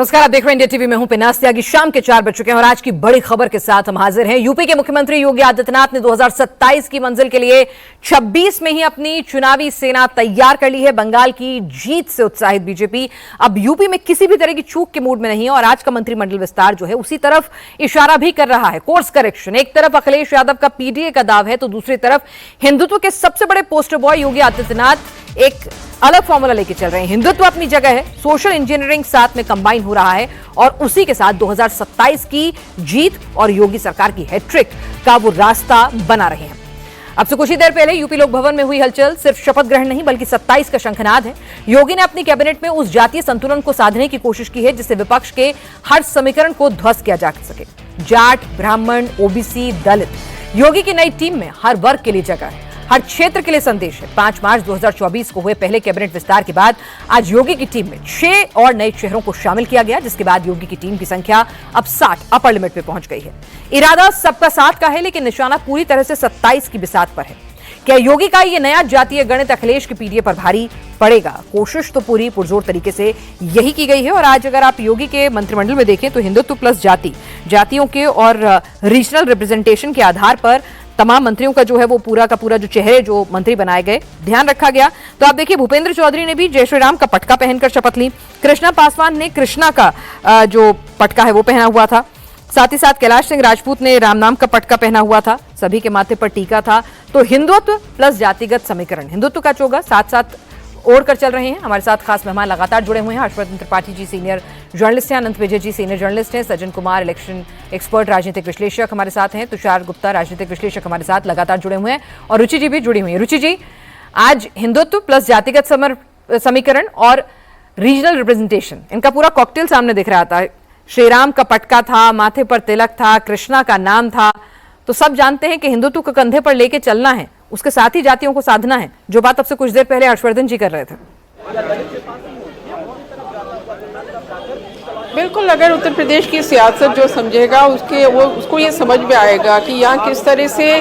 नमस्कार, आप देख रहे हैं इंडिया टीवी में हूं पिनास त्यागी। शाम के 4 बज चुके हैं और आज की बड़ी खबर के साथ हम हाजिर हैं। यूपी के मुख्यमंत्री योगी आदित्यनाथ ने 2027 की मंजिल के लिए 26 में ही अपनी चुनावी सेना तैयार कर ली है। बंगाल की जीत से उत्साहित बीजेपी अब यूपी में किसी भी तरह की चूक के मूड में नहीं है और आज का मंत्रिमंडल विस्तार जो है उसी तरफ इशारा भी कर रहा है। कोर्स करेक्शन, एक तरफ अखिलेश यादव का पीडीए का दाव है तो दूसरी तरफ हिंदुत्व के सबसे बड़े पोस्टर बॉय योगी आदित्यनाथ एक अलग फॉर्मूला लेके चल रहे हैं। हिंदुत्व अपनी जगह है, सोशल इंजीनियरिंग साथ में कंबाइन हो रहा है और उसी के साथ 2027 की जीत और योगी सरकार की हैट्रिक का वो रास्ता बना रहे हैं। अब से कुछ ही देर पहले यूपी लोक भवन में हुई हलचल सिर्फ शपथ ग्रहण नहीं बल्कि 27 का शंखनाद है। योगी ने अपनी कैबिनेट में उस जातीय संतुलन को साधने की कोशिश की है जिससे विपक्ष के हर समीकरण को ध्वस्त किया जा सके। जाट, ब्राह्मण, ओबीसी, दलित। योगी की नई टीम में हर वर्ग के लिए जगह है, हर क्षेत्र के लिए संदेश है। 5 मार्च 2024 को हुए पहले कैबिनेट विस्तार के बाद आज योगी की टीम में 6 और नए चेहरों को शामिल किया गया, जिसके बाद योगी की टीम की संख्या अब 60 अपर लिमिट पे पहुंच गई है। इरादा सबका साथ का है लेकिन निशाना पूरी तरह से 27 की बिसात पर है। क्या योगी का ये नया जातीय गणित अखिलेश के पीडीए पर भारी पड़ेगा? कोशिश तो पूरी पुरजोर तरीके से यही की गई है और आज अगर आप योगी के मंत्रिमंडल में देखें तो हिंदुत्व प्लस जातियों के और रीजनल रिप्रेजेंटेशन के आधार पर तमाम मंत्रियों का जो है वो पूरा का पूरा जो चेहरे जो मंत्री बनाए गए ध्यान रखा गया। तो आप देखिए भूपेंद्र चौधरी ने भी जय श्री राम का पटका पहनकर शपथ ली। कृष्णा पासवान ने कृष्णा का जो पटका है वो पहना हुआ था। साथ ही साथ कैलाश सिंह राजपूत ने राम नाम का पटका पहना हुआ था। सभी के माथे पर टीका था। तो हिंदुत्व प्लस जातिगत समीकरण, हिंदुत्व का चोगा साथ साथ ओढ़ कर चल रहे हैं। हमारे साथ खास मेहमान लगातार जुड़े हुए हैं। हर्षवर्धन त्रिपाठी जी सीनियर जर्नलिस्ट हैं, अनंत विजय जी सीनियर जर्नलिस्ट हैं, सज्जन कुमार इलेक्शन एक्सपर्ट राजनीतिक विश्लेषक हमारे साथ हैं, तुषार गुप्ता राजनीतिक विश्लेषक हमारे साथ लगातार जुड़े हुए हैं और रुचि जी भी जुड़ी हुई है। रुचि जी, आज हिंदुत्व प्लस जातिगत समीकरण और रीजनल रिप्रेजेंटेशन, इनका पूरा कॉकटेल सामने दिख रहा था। श्रीराम का पटका था, माथे पर तिलक था, कृष्णा का नाम था। तो सब जानते हैं कि हिंदुत्व को कंधे पर लेके चलना है, उसके साथ ही जातियों को साधना है, जो बात अब से कुछ देर पहले हर्षवर्धन जी कर रहे थे। बिल्कुल, अगर उत्तर प्रदेश की सियासत जो समझेगा उसको ये समझ में आएगा कि यहाँ किस तरह से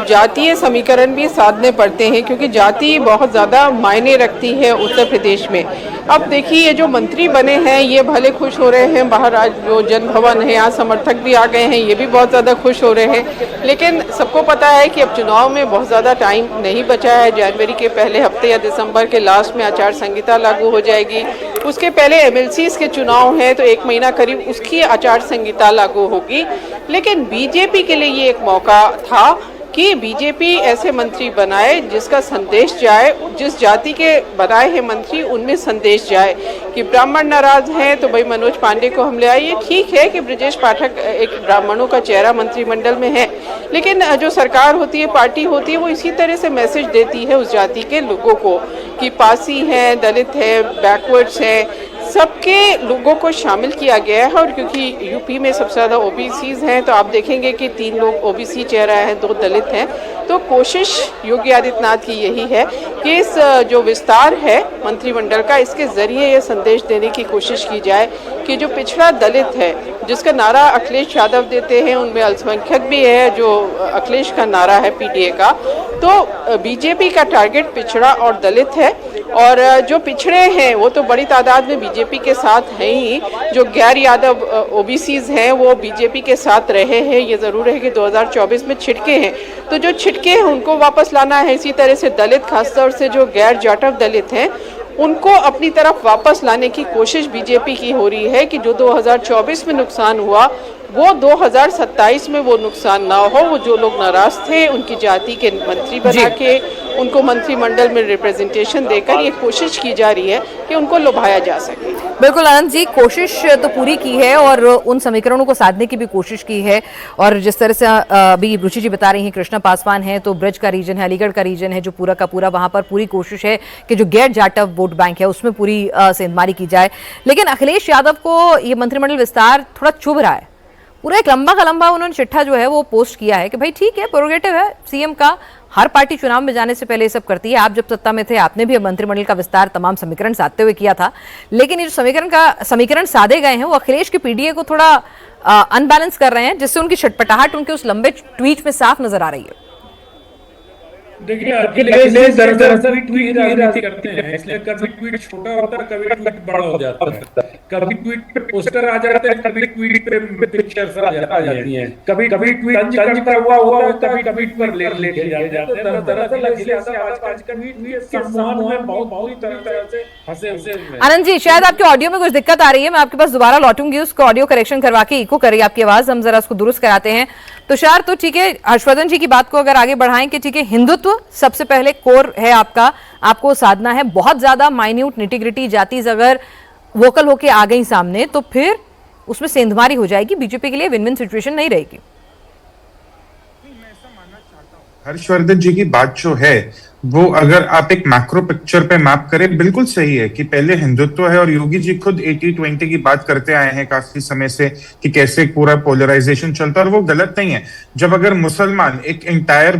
जातीय समीकरण भी साधने पड़ते हैं, क्योंकि जाति बहुत ज़्यादा मायने रखती है उत्तर प्रदेश में। अब देखिए, ये जो मंत्री बने हैं ये भले खुश हो रहे हैं, बाहर आज जो जन भवन है यहाँ समर्थक भी आ गए हैं, ये भी बहुत ज़्यादा खुश हो रहे हैं। लेकिन सबको पता है कि अब चुनाव में बहुत ज़्यादा टाइम नहीं बचा है। जनवरी के पहले हफ्ते या दिसंबर के लास्ट में आचार संहिता लागू हो जाएगी। उसके पहले एमएलसीज के चुनाव हैं तो 1 महीना करीब उसकी आचार संहिता लागू होगी। लेकिन बीजेपी के लिए ये एक मौका था कि बीजेपी ऐसे मंत्री बनाए जिसका संदेश जाए, जिस जाति के बनाए हैं मंत्री उनमें संदेश जाए कि ब्राह्मण नाराज हैं तो भाई मनोज पांडे को हम ले आए। ये ठीक है कि ब्रजेश पाठक एक ब्राह्मणों का चेहरा मंत्रिमंडल में है, लेकिन जो सरकार होती है, पार्टी होती है, वो इसी तरह से मैसेज देती है उस जाति के लोगों को कि पासी हैं, दलित हैं, बैकवर्ड्स हैं, सबके लोगों को शामिल किया गया है। और क्योंकि यूपी में सबसे ज़्यादा ओबीसीज हैं तो आप देखेंगे कि 3 लोग ओबीसी चेहरा है, 2 दलित हैं। तो कोशिश योगी आदित्यनाथ की यही है कि इस जो विस्तार है मंत्रिमंडल का, इसके ज़रिए ये संदेश देने की कोशिश की जाए कि जो पिछड़ा दलित है, जिसका नारा अखिलेश यादव देते हैं, उनमें अल्पसंख्यक भी है जो अखिलेश का नारा है पीडीए का, तो बीजेपी का टारगेट पिछड़ा और दलित है। और जो पिछड़े हैं वो तो बड़ी तादाद में बीजेपी के साथ हैं ही, जो गैर यादव ओबीसीज हैं वो बीजेपी के साथ रहे हैं। ये ज़रूर है कि 2024 में छिटके हैं, तो जो छिटके हैं उनको वापस लाना है। इसी तरह से दलित, खासतौर से जो गैर जाटव दलित हैं, उनको अपनी तरफ वापस लाने की कोशिश बीजेपी की हो रही है कि जो 2024 में नुकसान हुआ वो 2027 में वो नुकसान ना हो। वो जो लोग नाराज थे उनकी जाति के मंत्री बना के उनको मंत्रिमंडल में रिप्रेजेंटेशन देकर ये कोशिश की जा रही है कि उनको लुभाया जा सके। बिल्कुल आनंद जी, कोशिश तो पूरी की है और उन समीकरणों को साधने की भी कोशिश की है। और जिस तरह से अभी रुचि जी बता रही हैं, कृष्णा पासवान है तो ब्रज का रीजन है, अलीगढ़ का रीजन है, जो पूरा का पूरा वहां पर पूरी कोशिश है कि जो गैर जाटव वोट बैंक है उसमें पूरी सेंधमारी की जाए। लेकिन अखिलेश यादव को ये मंत्रिमंडल विस्तार थोड़ा चुभ रहा है। पूरा एक लंबा का लंबा उन्होंने चिट्ठा जो है वो पोस्ट किया है कि भाई ठीक है, प्रोरोगेटिव है सीएम का, हर पार्टी चुनाव में जाने से पहले ये सब करती है। आप जब सत्ता में थे आपने भी मंत्रिमंडल का विस्तार तमाम समीकरण साधते हुए किया था, लेकिन ये जो समीकरण साधे गए हैं वो अखिलेश के पीडीए को थोड़ा अनबैलेंस कर रहे हैं, जिससे उनकी छटपटाहट उनके उस लंबे ट्वीट में साफ नजर आ रही है। देखिए, अखिलेश दरअसल ट्वीट राजनीति करते हैं, इसलिए कभी ट्वीट छोटा होता है, कभी ट्वीट बड़ा हो जाता है। कभी ट्वीट पे पोस्टर आ जाते हैं, कभी ट्वीट पे पिक्चर्स आ जाती हैं, कभी कभी ट्वीट तंज का हुआ होता है, कभी कभी ट्वीट पर लेके जाते हैं। तो दरअसल अखिलेश यादव आज का ट्वीट के सम्मान में बहुत बुरी तरह से फंसे हुए हैं। आनंद जी, शायद आपके ऑडियो में कुछ दिक्कत आ रही है, मैं आपके पास दोबारा लौटूंगी, उसको ऑडियो करेक्शन करवा के इको करिए आपकी आवाज, हम जरा उसको दुरुस्त कराते हैं। तुषार, तो ठीक है, हर्षवर्धन जी की बात को अगर आगे बढ़ाएं कि ठीक है, हिंदुत्व सबसे पहले कोर है आपका, आपको साधना है, बहुत ज्यादा माइन्यूट निटिग्रिटी जातीज अगर वोकल होके आ गई सामने तो फिर उसमें सेंधमारी हो जाएगी, बीजेपी के लिए विन विन सिचुएशन नहीं रहेगी। हर्षवर्धन जी की बात जो है वो अगर आप एक मैक्रो पिक्चर पे मैप करें, बिल्कुल सही है कि पहले हिंदुत्व है, और योगी जी खुद 80-20 की बात करते आए हैं काफी समय से कि कैसे पूरा पोलराइजेशन चलता है, और वो गलत नहीं है। जब अगर मुसलमान एक entire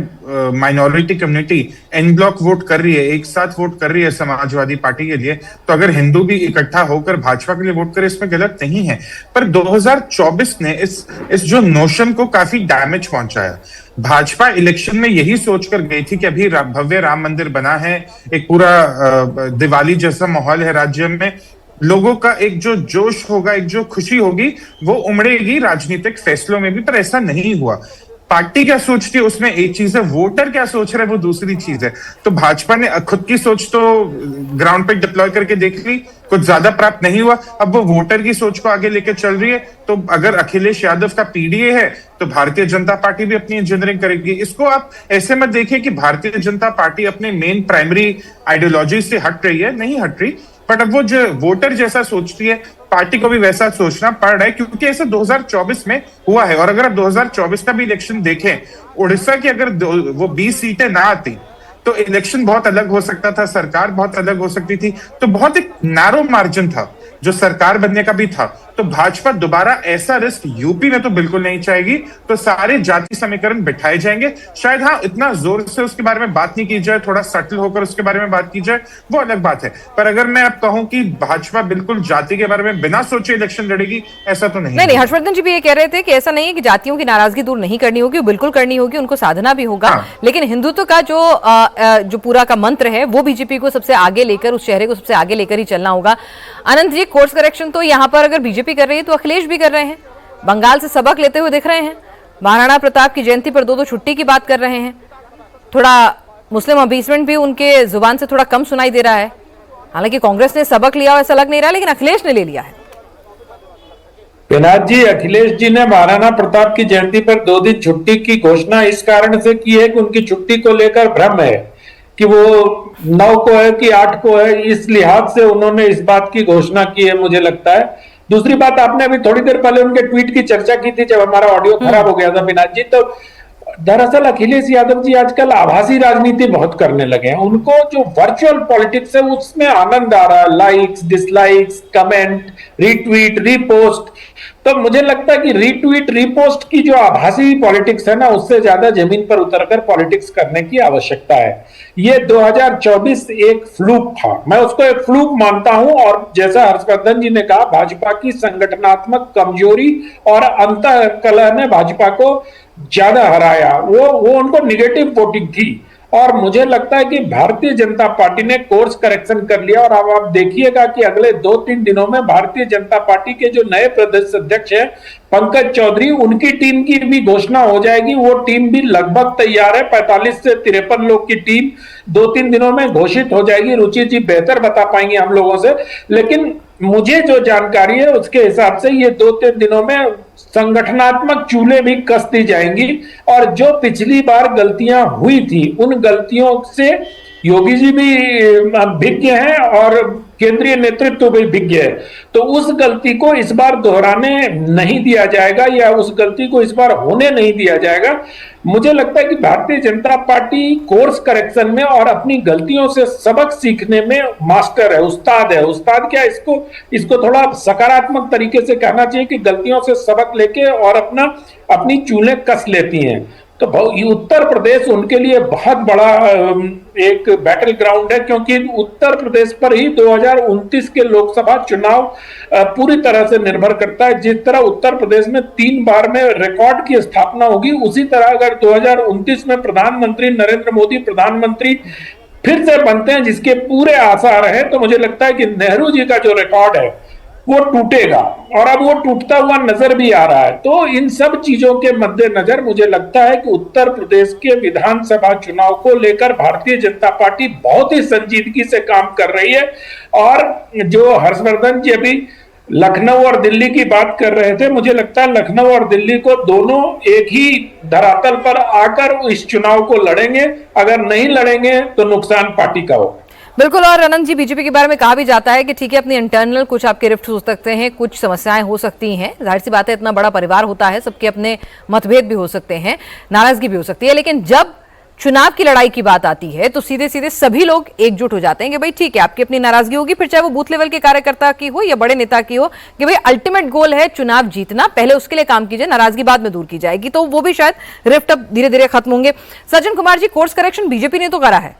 minority community en bloc vote कर रही है, एक साथ वोट कर रही है समाजवादी पार्टी के लिए, तो अगर हिंदू भी इकट्ठा होकर भाजपा के लिए वोट करे, इसमें गलत नहीं है। पर 2024 ने इस जो नोशन को काफी डैमेज पहुंचाया। भाजपा इलेक्शन में यही सोचकर गई थी कि अभी भव्य राम मंदिर बना है, एक पूरा दिवाली जैसा माहौल है राज्य में, लोगों का एक जो जोश होगा, एक जो खुशी होगी, वो उमड़ेगी राजनीतिक फैसलों में भी। पर ऐसा नहीं हुआ। पार्टी क्या सोचती है उसमें एक चीज है, वोटर क्या सोच रहा है वो दूसरी चीज है। तो भाजपा ने खुद की सोच तो ग्राउंड पे डिप्लॉय करके देख ली, कुछ ज्यादा प्राप्त नहीं हुआ, अब वो वोटर की सोच को आगे लेकर चल रही है। तो अगर अखिलेश यादव का पीडीए है तो भारतीय जनता पार्टी भी अपनी इंजीनियरिंग करेगी। इसको आप ऐसे मत देखिए कि भारतीय जनता पार्टी अपने मेन प्राइमरी आइडियोलॉजी से हट रही है, नहीं हट रही, बट अब वो जो वोटर जैसा सोचती है, पार्टी को भी वैसा सोचना पड़ रहा है, क्योंकि ऐसा 2024 में हुआ है। और अगर आप 2024 का भी इलेक्शन देखें, उड़ीसा की अगर वो 20 सीटें ना आती तो इलेक्शन बहुत अलग हो सकता था, सरकार बहुत अलग हो सकती थी। तो बहुत एक नैरो मार्जिन था जो सरकार बनने का भी था। तो भाजपा दोबारा ऐसा रिस्क यूपी में तो बिल्कुल नहीं चाहेगी। तो सारे जाति समीकरण बिठाए जाएंगे। शायद हाँ, इतना जोर से उसके बारे में बात नहीं की जाए, थोड़ा सटल होकर उसके बारे में बात की जाए, वो अलग बात है। पर अगर मैं अब कहूं कि भाजपा बिल्कुल जाति के बारे में बिना सोचे इलेक्शन लड़ेगी, ऐसा तो नहीं। नहीं, हर्षवर्धन जी भी ये कह रहे थे कि ऐसा नहीं है कि जातियों की नाराजगी दूर नहीं करनी होगी, बिल्कुल करनी होगी, उनको साधना भी होगा। हाँ। लेकिन हिंदुत्व का जो पूरा का मंत्र है वो बीजेपी को सबसे आगे लेकर, उस चेहरे को सबसे आगे लेकर ही चलना होगा। अनंत जी, कोर्स करेक्शन तो यहाँ पर अगर बीजेपी कर रही है तो अखिलेश भी कर रहे हैं, बंगाल से सबक लेते हुए दिख रहे हैं, महाराणा प्रताप की जयंती पर 2-2 छुट्टी की बात कर रहे हैं, थोड़ा मुस्लिम अपीसमेंट भी उनके जुबान से थोड़ा कम सुनाई दे रहा है। हालांकि कांग्रेस ने सबक लिया ऐसा लग नहीं रहा, लेकिन अखिलेश ने ले लिया है। विनाथ जी, अखिलेश जी ने महाराणा प्रताप की जयंती पर 2 दिन छुट्टी की घोषणा इस कारण से की है कि उनकी छुट्टी को लेकर भ्रम है कि वो 9 को है कि 8 को है, इस लिहाज से उन्होंने इस बात की घोषणा की है, मुझे लगता है। दूसरी बात, आपने अभी थोड़ी देर पहले उनके ट्वीट की चर्चा की थी जब हमारा ऑडियो खराब हो गया था विनाथ जी। तो दरअसल अखिलेश यादव जी आजकल आभासी राजनीति बहुत करने लगे हैं। उनको जो वर्चुअल पॉलिटिक्स है उसमें आनंद आ रहा है, likes, dislikes, comment, retweet, repost. तो मुझे लगता है कि रीट्वीट, रीपोस्ट की जो आभासी पॉलिटिक्स है ना, उससे ज्यादा जमीन पर उतरकर पॉलिटिक्स करने की आवश्यकता है। ये 2024 एक फ्लूक था, मैं उसको एक फ्लूक मानता हूं। और जैसा हर्षवर्धन जी ने कहा, भाजपा की संगठनात्मक कमजोरी और अंतःकलह ने भाजपा को ज्यादा हराया। वो उनको निगेटिव वोटिंग थी। और मुझे लगता है कि भारतीय जनता पार्टी ने कोर्स करेक्शन कर लिया। और अब आप देखिएगा कि अगले 2-3 दिनों में भारतीय जनता पार्टी के जो नए प्रदेश अध्यक्ष हैं पंकज चौधरी, उनकी टीम की भी घोषणा हो जाएगी। वो टीम भी लगभग तैयार है, 45 से 53 लोग की टीम 2-3 दिनों में घोषित हो जाएगी। रुचि जी बेहतर बता पाएंगे हम लोगों से, लेकिन मुझे जो जानकारी है उसके हिसाब से ये 2-3 दिनों में संगठनात्मक चूल्हे भी कस दी जाएंगी। और जो पिछली बार गलतियां हुई थी, उन गलतियों से योगी जी भी विज्ञ हैं और केंद्रीय नेतृत्व भी विज्ञ है। तो उस गलती को इस बार दोहराने नहीं दिया जाएगा, या उस गलती को इस बार होने नहीं दिया जाएगा। मुझे लगता है कि Bharatiya Janata party course correction में और अपनी गलतियों से सबक सीखने में मास्टर है, उस्ताद है। उस्ताद क्या, इसको थोड़ा सकारात्मक तरीके से कहना चाहिए कि गलतियों से सबक लेके और अपनी चूल्हे कस लेती हैं। तो उत्तर प्रदेश उनके लिए बहुत बड़ा एक बैटल ग्राउंड है, क्योंकि उत्तर प्रदेश पर ही 2029 के लोकसभा चुनाव पूरी तरह से निर्भर करता है। जिस तरह उत्तर प्रदेश में 3 बार में रिकॉर्ड की स्थापना होगी, उसी तरह अगर 2029 में प्रधानमंत्री नरेंद्र मोदी प्रधानमंत्री फिर से बनते हैं, जिसके पूरे आसार हैं, तो मुझे लगता है कि नेहरू जी का जो रिकॉर्ड है वो टूटेगा, और अब वो टूटता हुआ नजर भी आ रहा है। तो इन सब चीजों के मद्देनजर मुझे लगता है कि उत्तर प्रदेश के विधानसभा चुनाव को लेकर भारतीय जनता पार्टी बहुत ही संजीदगी से काम कर रही है। और जो हर्षवर्धन जी अभी लखनऊ और दिल्ली की बात कर रहे थे, मुझे लगता है लखनऊ और दिल्ली को दोनों एक ही धरातल पर आकर इस चुनाव को लड़ेंगे। अगर नहीं लड़ेंगे तो नुकसान पार्टी का होगा। बिल्कुल। और अनंत जी, बीजेपी के बारे में कहा भी जाता है कि ठीक है, अपनी इंटरनल कुछ आपके रिफ्ट हो सकते हैं, कुछ समस्याएं हो सकती हैं, जाहिर सी बात है, इतना बड़ा परिवार होता है, सबके अपने मतभेद भी हो सकते हैं, नाराजगी भी हो सकती है, लेकिन जब चुनाव की लड़ाई की बात आती है तो सीधे सीधे सभी लोग एकजुट हो जाते हैं कि भाई ठीक है, आपकी अपनी नाराजगी होगी, फिर चाहे वो बूथ लेवल के कार्यकर्ता की हो या बड़े नेता की हो, कि भाई अल्टीमेट गोल है चुनाव जीतना, पहले उसके लिए काम कीजिए, नाराजगी बाद में दूर की जाएगी। तो वो भी शायद रिफ्ट अब धीरे धीरे खत्म होंगे। Sajjan Kumar ji, course correction BJP ने तो करा है,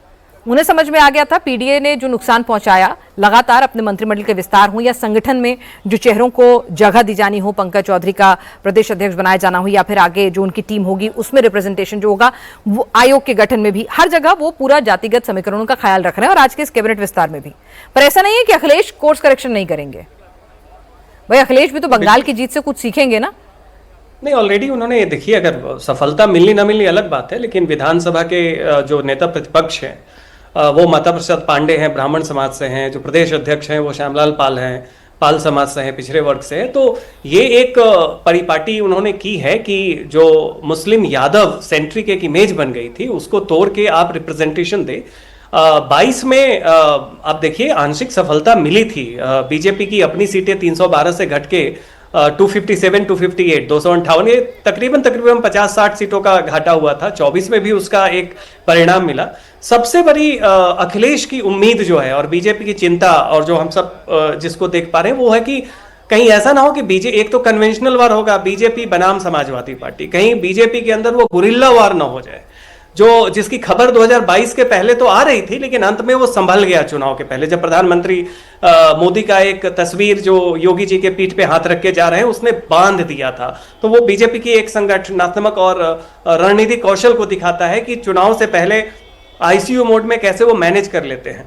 उन्हें समझ में आ गया था पीडीए ने जो नुकसान पहुंचाया, लगातार अपने मंत्रिमंडल के विस्तार हो या संगठन में जो चेहरों को जगह दी जानी हो, पंकज चौधरी का प्रदेश अध्यक्ष बनाया जाना हो, या फिर आगे जो उनकी टीम होगी उसमें रिप्रेजेंटेशन जो होगा, वो आयोग के गठन में भी, हर जगह वो पूरा जातिगत समीकरणों का ख्याल रख रहे हैं, और आज के इस कैबिनेट विस्तार में भी। पर ऐसा नहीं है कि अखिलेश कोर्स करेक्शन नहीं करेंगे। भाई अखिलेश भी तो बंगाल की जीत से कुछ सीखेंगे ना। नहीं, ऑलरेडी उन्होंने, देखिए, अगर सफलता मिलनी ना मिलनी अलग बात है, लेकिन विधानसभा के जो नेता प्रतिपक्ष हैं वो माता प्रसाद पांडे हैं, ब्राह्मण समाज से हैं, जो प्रदेश अध्यक्ष हैं वो श्यामलाल पाल हैं, पाल समाज से हैं, पिछड़े वर्ग से हैं। तो ये एक परिपाटी उन्होंने की है कि जो मुस्लिम यादव सेंट्रिक एक इमेज बन गई थी, उसको तोड़ के आप रिप्रेजेंटेशन दे। 22 में आप देखिए आंशिक सफलता मिली थी, बीजेपी की अपनी सीटें 312 से घट के 257, 258, 258, ये तकरीबन 50-60 सीटों का घाटा हुआ था। 24 में भी उसका एक परिणाम मिला। सबसे बड़ी अखिलेश की उम्मीद जो है और बीजेपी की चिंता, और जो हम सब जिसको देख पा रहे हैं, वो है कि कहीं ऐसा ना हो कि एक तो कन्वेंशनल वार होगा, बीजेपी बनाम समाजवादी पार्टी, कहीं बीजेपी के अंदर वो गुरिल्ला वार ना हो जाए, जिसकी खबर 2022 के पहले तो आ रही थी, लेकिन अंत में वो संभल गया चुनाव के पहले, जब प्रधानमंत्री मोदी का एक तस्वीर जो योगी जी के पीठ पे हाथ रख के जा रहे हैं उसने बांध दिया था। तो वो बीजेपी की एक संगठनात्मक और रणनीतिक कौशल को दिखाता है कि चुनाव से पहले आईसीयू मोड में कैसे वो मैनेज कर लेते हैं।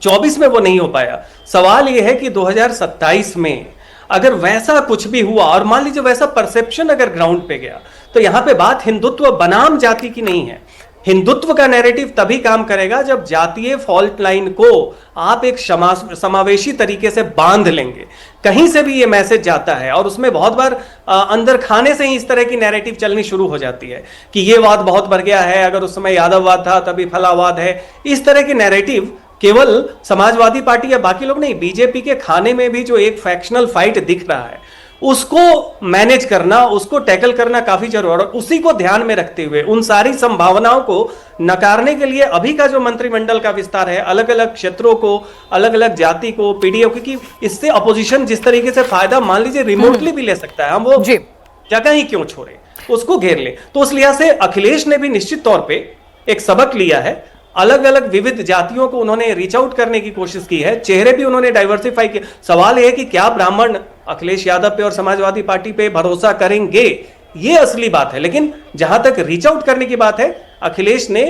24 में वो नहीं हो पाया। सवाल ये है कि 2027 में अगर वैसा कुछ भी हुआ, और मान लीजिए वैसा परसेप्शन अगर ग्राउंड पे गया, तो यहां पे बात हिंदुत्व बनाम जाति की नहीं है। हिंदुत्व का नैरेटिव तभी काम करेगा जब जातीय फॉल्ट लाइन को आप एक समावेशी तरीके से बांध लेंगे। कहीं से भी ये मैसेज जाता है और उसमें बहुत बार अंदर खाने से ही इस तरह की नैरेटिव चलनी शुरू हो जाती है कि ये वाद बहुत बढ़ गया है, अगर उस समय यादववाद था तभी फलावाद है। इस तरह की नैरेटिव केवल समाजवादी पार्टी या बाकी लोग नहीं, बीजेपी के खाने में भी जो एक फैक्शनल फाइट दिख रहा है उसको मैनेज करना, उसको टैकल करना काफी जरूरी है। और उसी को ध्यान में रखते हुए उन सारी संभावनाओं को नकारने के लिए अभी का जो मंत्रिमंडल का विस्तार है, अलग अलग क्षेत्रों को, अलग अलग जाति को, पीडीए, क्योंकि इससे अपोजिशन जिस तरीके से फायदा मान लीजिए रिमोटली भी ले सकता है, हम वो जगह ही क्यों छोड़े, उसको घेर ले। तो उस लिहाज से अखिलेश ने भी निश्चित तौर पर एक सबक लिया है। अलग अलग विविध जातियों को उन्होंने रीच आउट करने की कोशिश की है, चेहरे भी उन्होंने डाइवर्सिफाई किए। सवाल यह है कि क्या ब्राह्मण अखिलेश यादव पे और समाजवादी पार्टी पे भरोसा करेंगे, ये असली बात है। लेकिन जहां तक रीच आउट करने की बात है, अखिलेश ने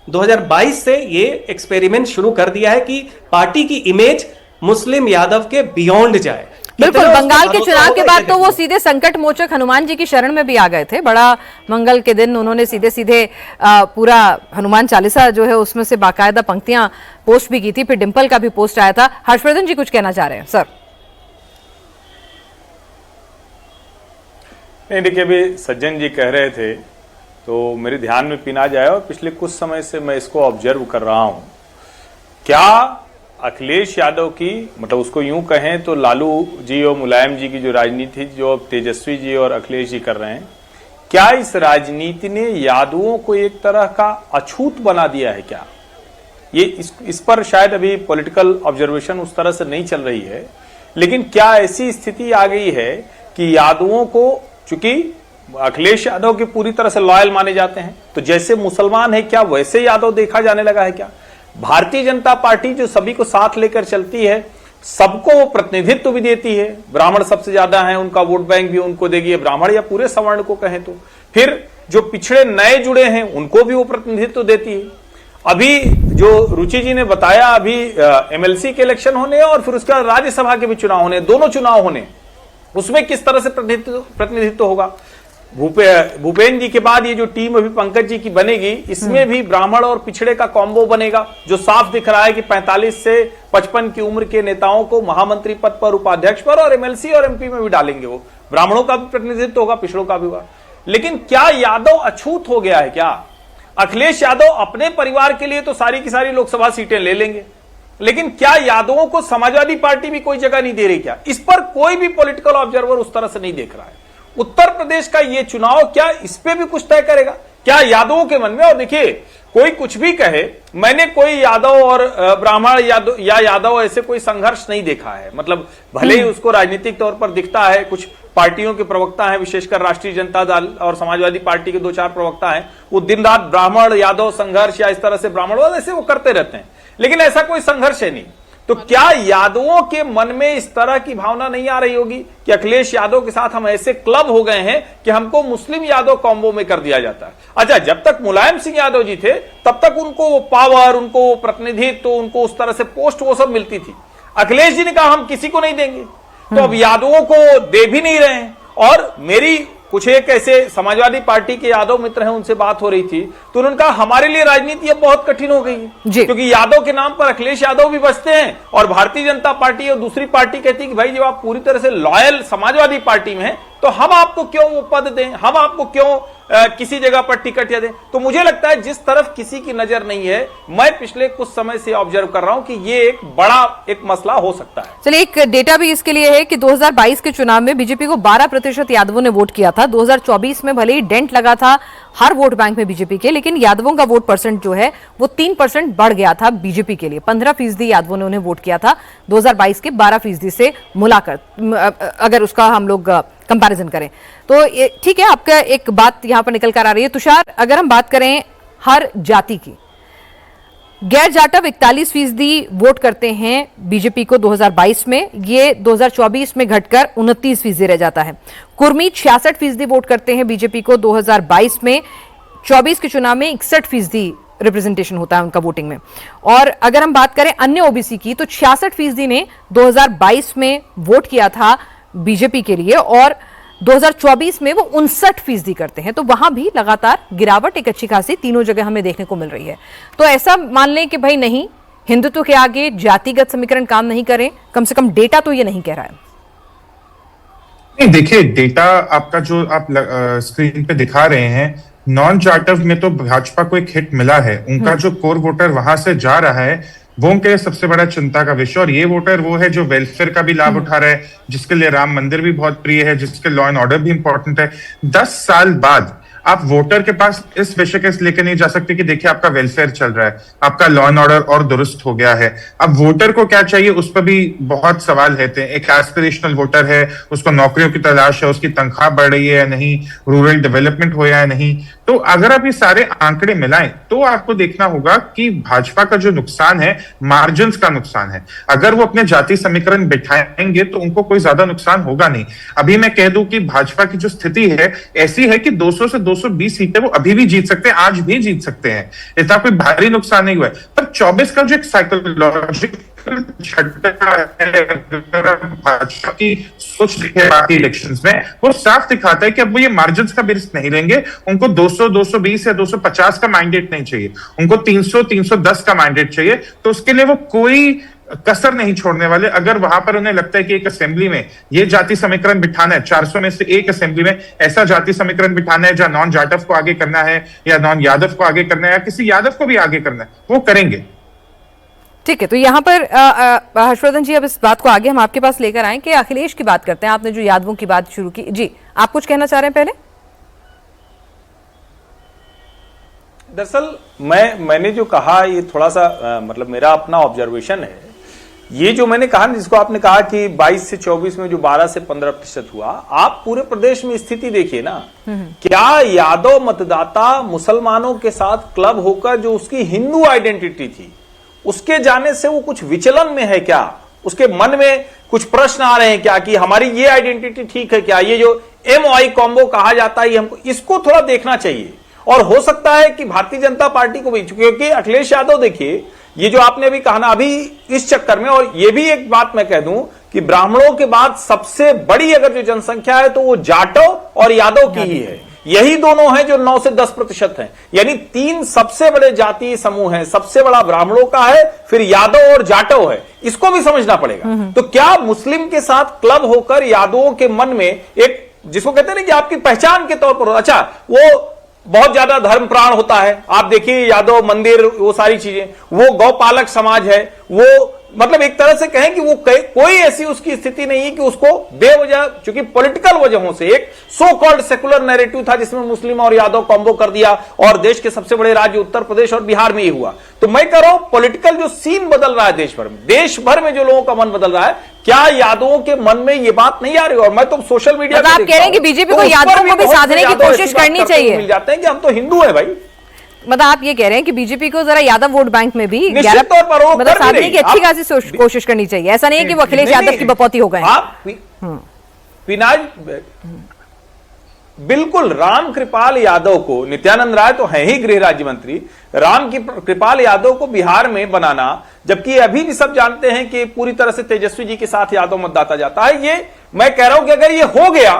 2022 से ये एक्सपेरिमेंट शुरू कर दिया है कि पार्टी की इमेज मुस्लिम यादव के बियॉन्ड जाए। बिल्कुल, बंगाल के चुनाव के बाद तो वो सीधे संकट मोचक हनुमान जी की शरण में भी आ गए थे। बड़ा मंगल के दिन उन्होंने सीधे सीधे पूरा हनुमान चालीसा जो है उसमें से बाकायदा पंक्तियां पोस्ट भी की थी, फिर डिंपल का भी पोस्ट आया था। हर्षवर्धन जी कुछ कहना चाह रहे हैं सर? नहीं, देखिए, अभी सज्जन जी कह रहे थे तो मेरे ध्यान में पिन आ जाए, और पिछले कुछ समय से मैं इसको ऑब्जर्व कर रहा हूं। क्या अखिलेश यादव की, मतलब उसको यूं कहें तो लालू जी और मुलायम जी की जो राजनीति जो अब तेजस्वी जी और अखिलेश जी कर रहे हैं, क्या इस राजनीति ने यादवों को एक तरह का अछूत बना दिया है क्या? ये इस पर शायद अभी पॉलिटिकल ऑब्जर्वेशन उस तरह से नहीं चल रही है, लेकिन क्या ऐसी स्थिति आ गई है कि यादवों को, चूंकि अखिलेश यादव के पूरी तरह से लॉयल माने जाते हैं, तो जैसे मुसलमान है क्या वैसे यादव देखा जाने लगा है क्या? भारतीय जनता पार्टी जो सभी को साथ लेकर चलती है, सबको प्रतिनिधित्व भी देती है, ब्राह्मण सबसे ज्यादा है, उनका वोट बैंक भी उनको देगी, ब्राह्मण या पूरे सवर्ण को कहें तो, फिर जो पिछड़े नए जुड़े हैं उनको भी वो प्रतिनिधित्व देती है। अभी जो रुचि जी ने बताया, अभी एमएलसी के इलेक्शन होने और फिर उसके बाद राज्यसभा के भी चुनाव होने, दोनों चुनाव होने, उसमें किस तरह से प्रतिनिधित्व होगा। भूपेंद्र जी के बाद ये जो टीम अभी पंकज जी की बनेगी, इसमें भी ब्राह्मण और पिछड़े का कॉम्बो बनेगा, जो साफ दिख रहा है कि 45 से 55 की उम्र के नेताओं को महामंत्री पद पर, उपाध्यक्ष पर और एमएलसी और एमपी में भी डालेंगे। वो ब्राह्मणों का भी प्रतिनिधित्व होगा, पिछड़ों का भी होगा। लेकिन क्या यादव अछूत हो गया है क्या? अखिलेश यादव अपने परिवार के लिए तो सारी की सारी लोकसभा सीटें ले लेंगे, लेकिन क्या यादवों को समाजवादी पार्टी भी कोई जगह नहीं दे रही क्या? इस पर कोई भी पॉलिटिकल ऑब्जर्वर उस तरह से नहीं देख रहा है। उत्तर प्रदेश का यह चुनाव क्या इस पे भी कुछ तय करेगा क्या यादवों के मन में? और देखिए, कोई कुछ भी कहे, मैंने कोई यादव और ब्राह्मण या यादव ऐसे कोई संघर्ष नहीं देखा है। मतलब भले ही उसको राजनीतिक तौर पर दिखता है, कुछ पार्टियों के प्रवक्ता हैं, विशेषकर राष्ट्रीय जनता दल और समाजवादी पार्टी के 2-4 प्रवक्ता हैं, वो दिन रात ब्राह्मण यादव संघर्ष या इस तरह से ब्राह्मणवाद ऐसे वो करते रहते हैं, लेकिन ऐसा कोई संघर्ष है नहीं। तो क्या यादवों के मन में इस तरह की भावना नहीं आ रही होगी कि अखिलेश यादव के साथ हम ऐसे क्लब हो गए हैं कि हमको मुस्लिम यादव कॉम्बो में कर दिया जाता है? अच्छा, जब तक मुलायम सिंह यादव जी थे तब तक उनको वो पावर, उनको वो प्रतिनिधित्व, उनको उस तरह से पोस्ट वो सब मिलती थी। अखिलेश जी ने कहा हम किसी को नहीं देंगे, तो अब यादवों को दे भी नहीं रहे हैं। और मेरी कुछ एक ऐसे समाजवादी पार्टी के यादव मित्र हैं, उनसे बात हो रही थी, तो उन्होंने कहा हमारे लिए राजनीति अब बहुत कठिन हो गई है, क्योंकि यादव के नाम पर अखिलेश यादव भी बचते हैं और भारतीय जनता पार्टी और दूसरी पार्टी कहती है कि भाई जब आप पूरी तरह से लॉयल समाजवादी पार्टी में हैं तो हम आपको क्यों वो पद दें, हम आपको क्यों किसी जगह पर टिकट या दें। तो मुझे लगता है जिस तरफ किसी की नजर नहीं है, मैं पिछले कुछ समय से ऑब्जर्व कर रहा हूं कि ये एक बड़ा एक मसला हो सकता है। चलिए, एक डेटा भी इसके लिए है कि 2022 के चुनाव में बीजेपी को 12% यादवों ने वोट किया था। 2024 में भले ही डेंट लगा था हर वोट बैंक में बीजेपी के, लेकिन यादवों का वोट परसेंट जो है वो 3% बढ़ गया था बीजेपी के लिए। 15% यादवों ने उन्हें वोट किया था 2022 के 12% से मुलाकर, अगर उसका हम लोग कंपैरिजन करें तो ठीक है। आपका एक बात यहां पर निकल कर आ रही है तुषार, अगर हम बात करें हर जाति की, गैर जाटव 41% वोट करते हैं बीजेपी को 2022 में, ये 2024 में घटकर 29% रह जाता है। कुर्मी 66% वोट करते हैं बीजेपी को 2022 में, 24 के चुनाव में 61% रिप्रेजेंटेशन होता है उनका वोटिंग में। और अगर हम बात करें अन्य ओबीसी की, तो 66% ने 2022 में वोट किया था बीजेपी के लिए और 2024 में वो 59% करते हैं। तो वहां भी लगातार गिरावट एक अच्छी खासी तीनों जगह हमें देखने को मिल रही है। तो ऐसा मान लें कि भाई नहीं, हिंदुत्व के आगे जातिगत समीकरण काम नहीं करें, कम से कम डेटा तो ये नहीं कह रहा है। नहीं, देखिए, डेटा आपका जो आप स्क्रीन पे दिखा रहे हैं, नॉन जाटव में तो भाजपा को एक हिट मिला है। उनका जो कोर वोटर वहां से जा रहा है वो उनके लिए सबसे बड़ा चिंता का विषय। और ये वोटर वो है जो वेलफेयर का भी लाभ उठा रहा है, जिसके लिए राम मंदिर भी बहुत प्रिय है, जिसके लॉ एंड ऑर्डर भी इंपॉर्टेंट है। 10 साल बाद आप वोटर के पास इस विषय के लेकर नहीं जा सकते कि देखिए आपका वेलफेयर चल रहा है, आपका लॉ एंड ऑर्डर और दुरुस्त हो गया है। अब वोटर को क्या चाहिए, उस पर भी बहुत सवाल रहते हैं। एक एस्पिरेशनल वोटर है, उसको नौकरियों की तलाश है, उसकी तनख्वाह बढ़ रही है या नहीं, रूरल डेवलपमेंट हो या नहीं। तो अगर आप ये सारे आंकड़े मिलाएं तो आपको देखना होगा कि भाजपा का जो नुकसान है मार्जिन्स का नुकसान है। अगर वो अपने जाति समीकरण बिठाएंगे तो उनको कोई ज्यादा नुकसान होगा नहीं। अभी मैं कह दूं कि भाजपा की जो स्थिति है ऐसी है कि 200 से 220 सीटें वो अभी भी जीत सकते हैं, आज भी जीत सकते हैं, इतना कोई भारी नुकसान नहीं हुआ है। पर 24 का जो एक साइकोलॉजिकल भाजपा की सोच दिखे बाकी इलेक्शंस में, वो साफ दिखाता है कि अब वो ये मार्जिन्स का भी रिस्क नहीं लेंगे। उनको 200, 220 या 250 का मैंडेट नहीं चाहिए, उनको 300, 310 का मैंडेट चाहिए। तो उसके लिए वो कोई कसर नहीं छोड़ने वाले। अगर वहां पर उन्हें लगता है कि एक असेंबली में ये जाति समीकरण बिठाना है, 400 में से एक असेंबली में ऐसा जाति समीकरण बिठाना है जहां नॉन जाटव को आगे करना है या नॉन यादव को आगे करना है या किसी यादव को भी आगे करना है, वो करेंगे। ठीक है, तो यहाँ पर हर्षवर्धन जी, अब इस बात को आगे हम आपके पास लेकर आए कि अखिलेश की बात करते हैं। आपने जो यादवों की बात शुरू की, जी आप कुछ कहना चाह रहे हैं पहले? दरअसल मैंने जो कहा ये थोड़ा सा मतलब मेरा अपना ऑब्जर्वेशन है। ये जो मैंने कहा, जिसको आपने कहा कि 22 से 24 में जो 12 से 15% हुआ, आप पूरे प्रदेश में स्थिति देखिए ना। क्या यादव मतदाता मुसलमानों के साथ क्लब होकर जो उसकी हिंदू आइडेंटिटी थी उसके जाने से वो कुछ विचलन में है क्या? उसके मन में कुछ प्रश्न आ रहे हैं क्या कि हमारी ये आइडेंटिटी ठीक है क्या? ये जो MY कॉम्बो कहा जाता है, हमको इसको थोड़ा देखना चाहिए। और हो सकता है कि भारतीय जनता पार्टी को भी, क्योंकि अखिलेश यादव देखिए, ये जो आपने अभी कहा ना, अभी इस चक्कर में, और ये भी एक बात मैं कह दूं कि ब्राह्मणों के बाद सबसे बड़ी अगर जो जनसंख्या है तो वो जाटव और यादव की ही है। यही दोनों हैं जो 9 से 10% हैं, यानी 3 सबसे बड़े जातीय समूह हैं। सबसे बड़ा ब्राह्मणों का है, फिर यादव और जाटव है, इसको भी समझना पड़ेगा। तो क्या मुस्लिम के साथ क्लब होकर यादवों के मन में एक, जिसको कहते हैं ना कि आपकी पहचान के तौर पर, अच्छा वो बहुत ज्यादा धर्म प्राण होता है, आप देखिए यादव मंदिर, वो सारी चीजें, वो गौपालक समाज है, वो मतलब एक तरह से कहें कि वो कोई ऐसी उसकी स्थिति नहीं है कि उसको बेवजह, क्योंकि पॉलिटिकल वजहों से एक सो कॉल्ड सेकुलर नैरेटिव था जिसमें मुस्लिम और यादव कॉम्बो कर दिया, और देश के सबसे बड़े राज्य उत्तर प्रदेश और बिहार में ही हुआ। तो मैं कह रहा हूं पॉलिटिकल जो सीन बदल रहा है देश भर में जो लोगों का मन बदल रहा है, क्या यादवों के मन में ये बात नहीं आ रही? और मैं तो सोशल मीडिया आप कह रहे हैं कि बीजेपी को यादवों को भी साधने की कोशिश करनी चाहिए, मिल जाते हैं कि हम तो हिंदू है भाई। मतलब आप ये कह रहे हैं कि बीजेपी को जरा यादव वोट बैंक में भी निश्चित तौर पर वो मतलब कर भी साधने रही। की अच्छी खासी कोशिश करनी चाहिए। ऐसा नहीं है कि वो अखिलेश यादव की बपौती हो गए। आप पिनाज बिल्कुल राम कृपाल यादव को, नित्यानंद राय तो है ही गृह राज्य मंत्री, राम कृपाल यादव को बिहार में बनाना, जबकि अभी भी सब जानते हैं कि पूरी तरह से तेजस्वी जी के साथ यादव मतदाता जाता है। ये मैं कह रहा हूं कि अगर ये हो गया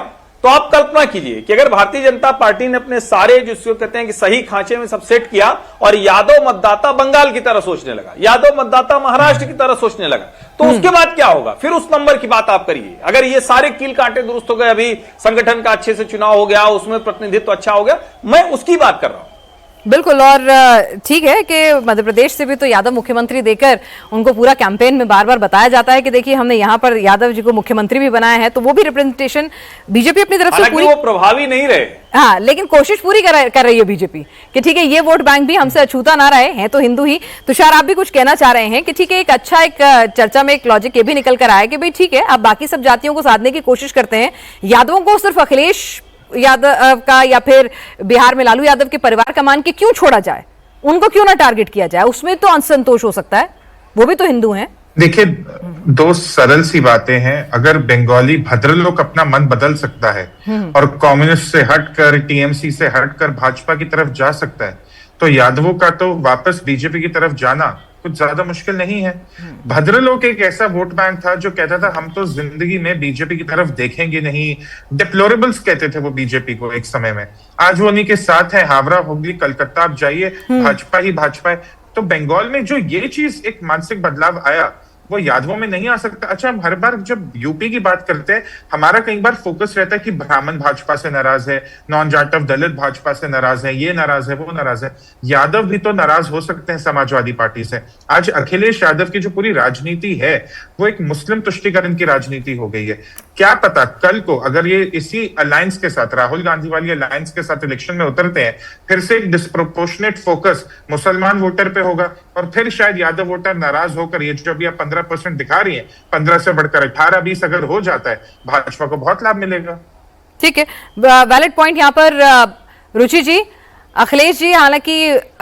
तो आप कल्पना कीजिए कि अगर भारतीय जनता पार्टी ने अपने सारे जिसको कहते हैं कि सही खांचे में सब सेट किया और यादव मतदाता बंगाल की तरह सोचने लगा, यादव मतदाता महाराष्ट्र की तरह सोचने लगा, तो उसके बाद क्या होगा? फिर उस नंबर की बात आप करिए। अगर ये सारे कील कांटे दुरुस्त हो गए, अभी संगठन का अच्छे से चुनाव हो गया, उसमें प्रतिनिधित्व अच्छा हो गया, मैं उसकी बात कर रहा हूं। बिल्कुल। और ठीक है कि मध्य प्रदेश से भी तो यादव मुख्यमंत्री देकर उनको पूरा कैंपेन में बार बार बताया जाता है कि देखिए हमने यहाँ पर यादव जी को मुख्यमंत्री भी बनाया है, तो वो भी रिप्रेजेंटेशन बीजेपी अपनी तरफ से पूरी, वो प्रभावी नहीं रहे, हाँ, लेकिन कोशिश पूरी कर रही है बीजेपी कि ठीक है ये वोट बैंक भी हमसे अछूता ना रहे, हैं तो हिंदू ही। तुषार, आप भी कुछ कहना चाह रहे हैं कि ठीक है एक अच्छा एक चर्चा में एक लॉजिक ये भी निकल कर आया कि भाई ठीक है आप बाकी सब जातियों को साधने की कोशिश करते हैं, यादवों को सिर्फ अखिलेश यादव का या फिर बिहार में लालू यादव के परिवार का मान के क्यों छोड़ा जाए, उनको क्यों ना टारगेट किया जाए? उसमें तो असंतोष हो सकता है, वो भी तो हिंदू हैं। देखिए, 2 सरल सी बातें हैं। अगर बंगाली भद्रलोक अपना मन बदल सकता है और कम्युनिस्ट से हटकर, टीएमसी से हटकर भाजपा की तरफ जा सकता है, तो यादवों का तो वापस बीजेपी की तरफ जाना कुछ ज्यादा मुश्किल नहीं है। भद्रलोक एक ऐसा वोट बैंक था जो कहता था हम तो जिंदगी में बीजेपी की तरफ देखेंगे नहीं, डिप्लोरेबल्स कहते थे वो बीजेपी को एक समय में। आज वो उन्हीं के साथ है, हावड़ा, हुगली, कलकत्ता आप जाइए, भाजपा ही भाजपा है। तो बंगाल में जो ये चीज एक मानसिक बदलाव आया वो यादवों में नहीं आ सकता। अच्छा, हम हर बार जब यूपी की बात करते हैं हमारा कई बार फोकस रहता है कि ब्राह्मण भाजपा से नाराज है, नॉन जाटव दलित भाजपा से नाराज है, ये नाराज है, वो नाराज है। यादव भी तो नाराज हो सकते हैं समाजवादी पार्टी से। आज अखिलेश यादव की जो पूरी राजनीति है वो एक मुस्लिम तुष्टीकरण की राजनीति हो गई है। क्या पता कल को अगर ये इसी अलायंस के साथ, राहुल गांधी वाली अलायंस के साथ इलेक्शन में उतरते हैं, फिर से एक डिस्प्रोपोर्शनेट फोकस मुसलमान वोटर पे होगा और फिर शायद यादव वोटर नाराज होकर, ये जो भी आप 15% दिखा रही है, 15 से बढ़कर 18-20 अगर हो जाता है, भाजपा को बहुत लाभ मिलेगा। ठीक है, वैलिड पॉइंट यहाँ पर। रुचि जी, अखिलेश जी हालांकि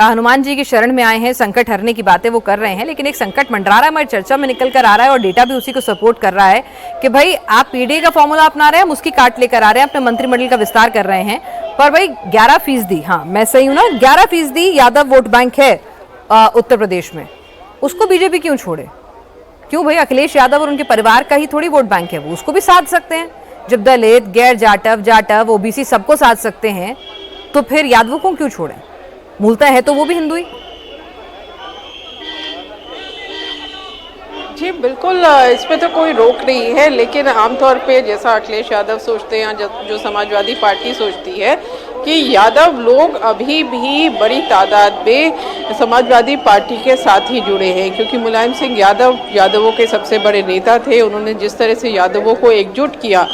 हनुमान जी की शरण में आए हैं, संकट हरने की बातें वो कर रहे हैं, लेकिन एक संकट मंडरा रहा है, हमारी चर्चा में निकल कर आ रहा है और डेटा भी उसी को सपोर्ट कर रहा है कि भाई आप पीडीए का फॉर्मूला अपना रहे हैं, हम उसकी काट लेकर आ रहे हैं, अपने मंत्रिमंडल का विस्तार कर रहे हैं, पर भाई 11%, हाँ मैं सही हूं ना, 11% यादव वोट बैंक है उत्तर प्रदेश में, उसको बीजेपी क्यों छोड़े? क्यों भाई? अखिलेश यादव और उनके परिवार का ही थोड़ी वोट बैंक है, वो उसको भी साध सकते हैं। जब दलित, गैर जाटव, ओबीसी सबको साध सकते हैं, तो फिर यादवों को क्यों छोड़े? मूलतः है तो वो भी हिंदू ही। जी बिल्कुल, इसमें तो कोई रोक नहीं है, लेकिन आमतौर पे जैसा अखिलेश यादव सोचते हैं, जो समाजवादी पार्टी सोचती है कि यादव लोग अभी भी बड़ी तादाद में समाजवादी पार्टी के साथ ही जुड़े हैं, क्योंकि मुलायम सिंह यादव यादवों के सबसे बड़े नेता थे। उन्होंने जिस तरह से यादवों को एकजुट किया,